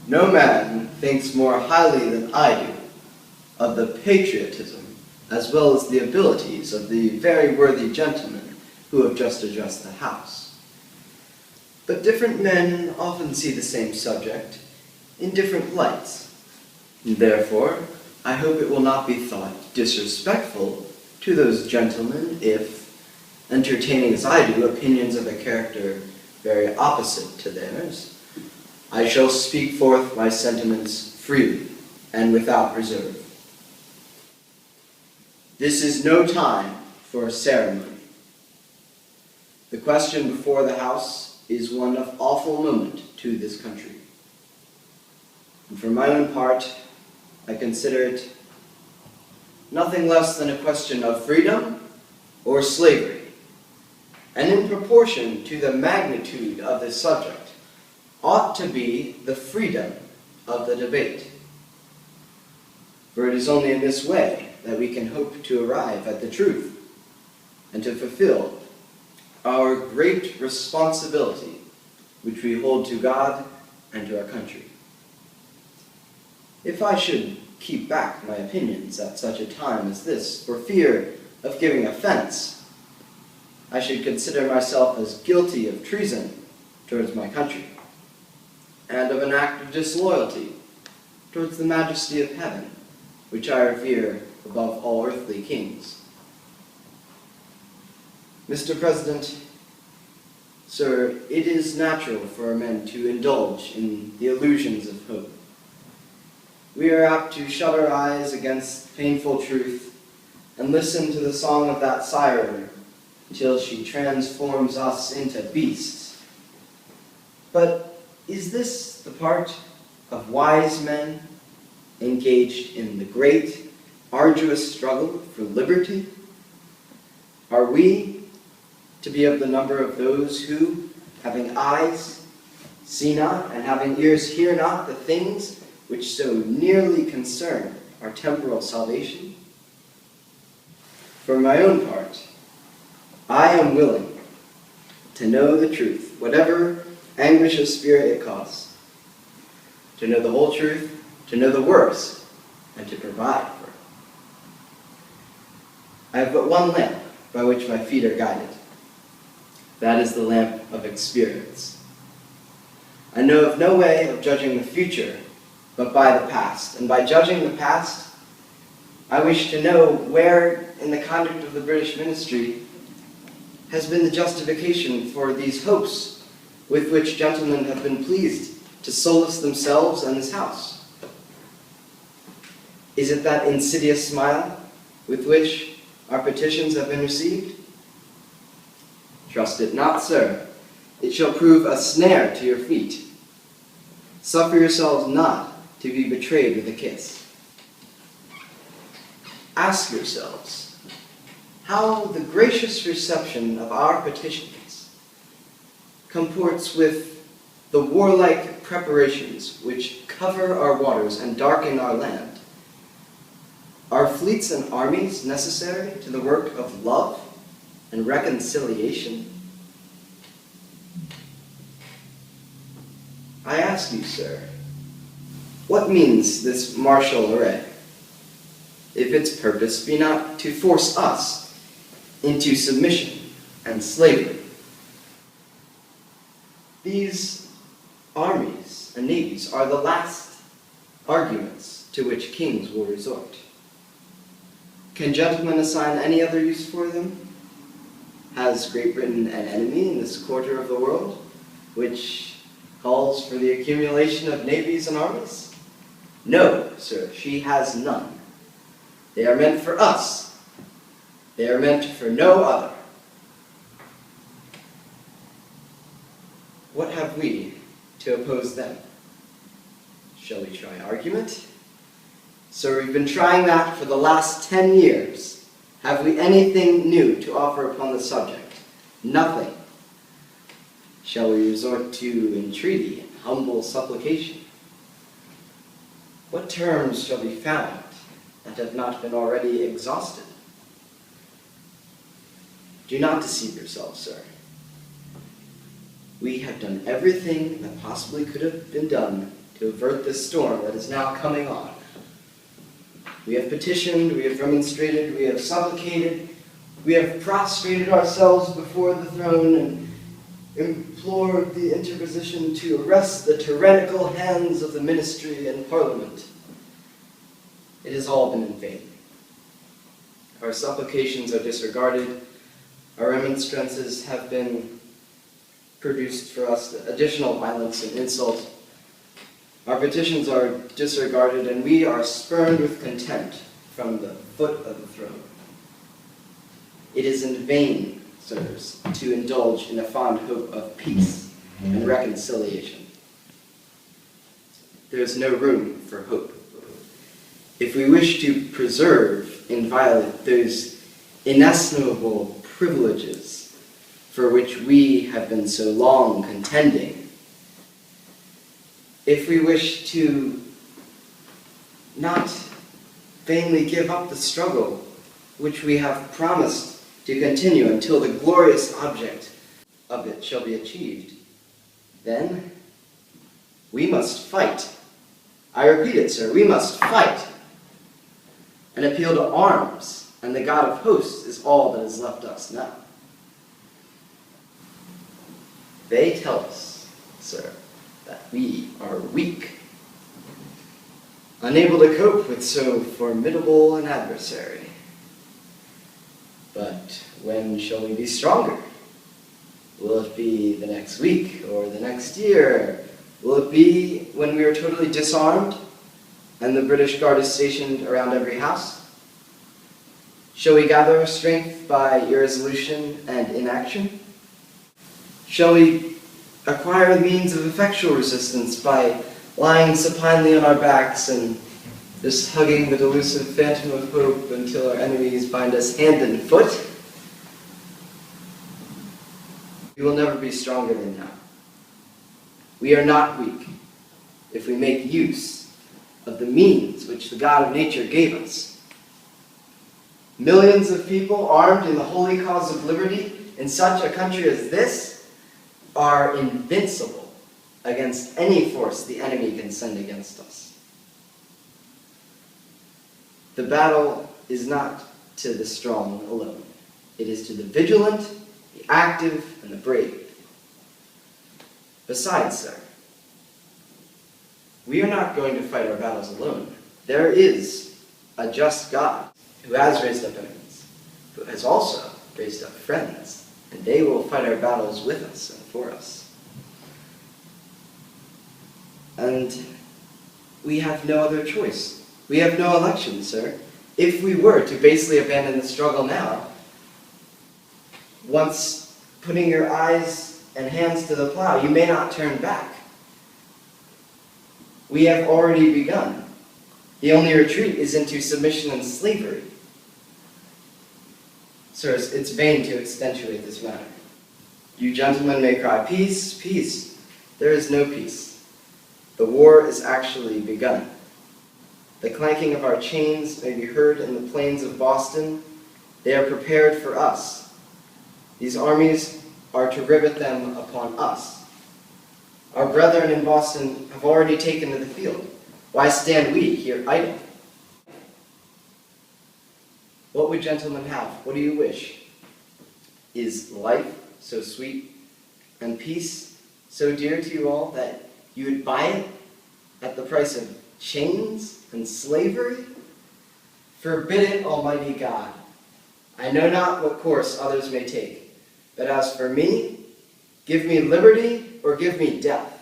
No man thinks more highly than I do of the patriotism as well as the abilities of the very worthy gentlemen who have just addressed the House. But different men often see the same subject in different lights. Therefore, I hope it will not be thought disrespectful to those gentlemen if, entertaining as I do opinions of a character very opposite to theirs, I shall speak forth my sentiments freely and without reserve. This is no time for a ceremony. The question before the House is one of awful moment to this country. And for my own part, I consider it nothing less than a question of freedom or slavery, and in proportion to the magnitude of this subject, ought to be the freedom of the debate. For it is only in this way that we can hope to arrive at the truth and to fulfill our great responsibility which we hold to God and to our country. If I should keep back my opinions at such a time as this for fear of giving offense, I should consider myself as guilty of treason towards my country, and of an act of disloyalty towards the majesty of heaven, which I revere above all earthly kings. Mr. President, sir, it is natural for men to indulge in the illusions of hope. We are apt to shut our eyes against painful truth and listen to the song of that siren until she transforms us into beasts. But is this the part of wise men engaged in the great, arduous struggle for liberty? Are we to be of the number of those who, having eyes, see not, and having ears, hear not the things which so nearly concern our temporal salvation? For my own part, I am willing to know the truth, whatever anguish of spirit it costs, to know the whole truth, to know the worst, and to provide for it. I have but one lamp by which my feet are guided. That is the lamp of experience. I know of no way of judging the future but by the past. And by judging the past, I wish to know where in the conduct of the British ministry has been the justification for these hopes with which gentlemen have been pleased to solace themselves and this House. Is it that insidious smile with which our petitions have been received? Trust it not, sir. It shall prove a snare to your feet. Suffer yourselves not to be betrayed with a kiss. Ask yourselves how the gracious reception of our petitions comports with the warlike preparations which cover our waters and darken our land. Are fleets and armies necessary to the work of love and reconciliation? I ask you, sir, what means this martial array, if its purpose be not to force us into submission and slavery? These armies and navies are the last arguments to which kings will resort. Can gentlemen assign any other use for them? Has Great Britain an enemy in this quarter of the world, which calls for the accumulation of navies and armies? No, sir, she has none. They are meant for us. They are meant for no other. What have we to oppose them? Shall we try argument? Sir, we've been trying that for the last 10 years. Have we anything new to offer upon the subject? Nothing. Shall we resort to entreaty and humble supplication? What terms shall be found that have not been already exhausted? Do not deceive yourself, sir. We have done everything that possibly could have been done to avert this storm that is now coming on. We have petitioned, we have remonstrated, we have supplicated, we have prostrated ourselves before the throne and implored the interposition to arrest the tyrannical hands of the ministry and parliament. It has all been in vain. Our supplications are disregarded. Our remonstrances have been produced for us additional violence and insult. Our petitions are disregarded, and we are spurned with contempt from the foot of the throne. It is in vain, sirs, to indulge in a fond hope of peace and reconciliation. There is no room for hope. If we wish to preserve inviolate those inestimable privileges for which we have been so long contending, if we wish to not vainly give up the struggle which we have promised to continue until the glorious object of it shall be achieved, then we must fight. I repeat it, sir, we must fight. An appeal to arms and the God of hosts is all that is left us now. They tell us, sir, that we are weak, unable to cope with so formidable an adversary. But when shall we be stronger? Will it be the next week or the next year? Will it be when we are totally disarmed and the British Guard is stationed around every house? Shall we gather our strength by irresolution and inaction? Shall we acquire the means of effectual resistance by lying supinely on our backs and just hugging the delusive phantom of hope until our enemies bind us hand and foot? We will never be stronger than now. We are not weak if we make use of the means which the God of nature gave us. Millions of people armed in the holy cause of liberty in such a country as this are invincible against any force the enemy can send against us. The battle is not to the strong alone. It is to the vigilant, the active, and the brave. Besides, sir, we are not going to fight our battles alone. There is a just God who has raised up enemies, who has also raised up friends, and they will fight our battles with us and for us. And we have no other choice. We have no election, sir. If we were to basely abandon the struggle now, once putting your eyes and hands to the plow, you may not turn back. We have already begun. The only retreat is into submission and slavery. Sirs, it's vain to accentuate this matter. You gentlemen may cry, peace, peace. There is no peace. The war is actually begun. The clanking of our chains may be heard in the plains of Boston. They are prepared for us. These armies are to rivet them upon us. Our brethren in Boston have already taken to the field. Why stand we here idle? What would gentlemen have? What do you wish? Is life so sweet and peace so dear to you all that you would buy it at the price of chains and slavery? Forbid it, Almighty God. I know not what course others may take, but as for me, give me liberty or give me death.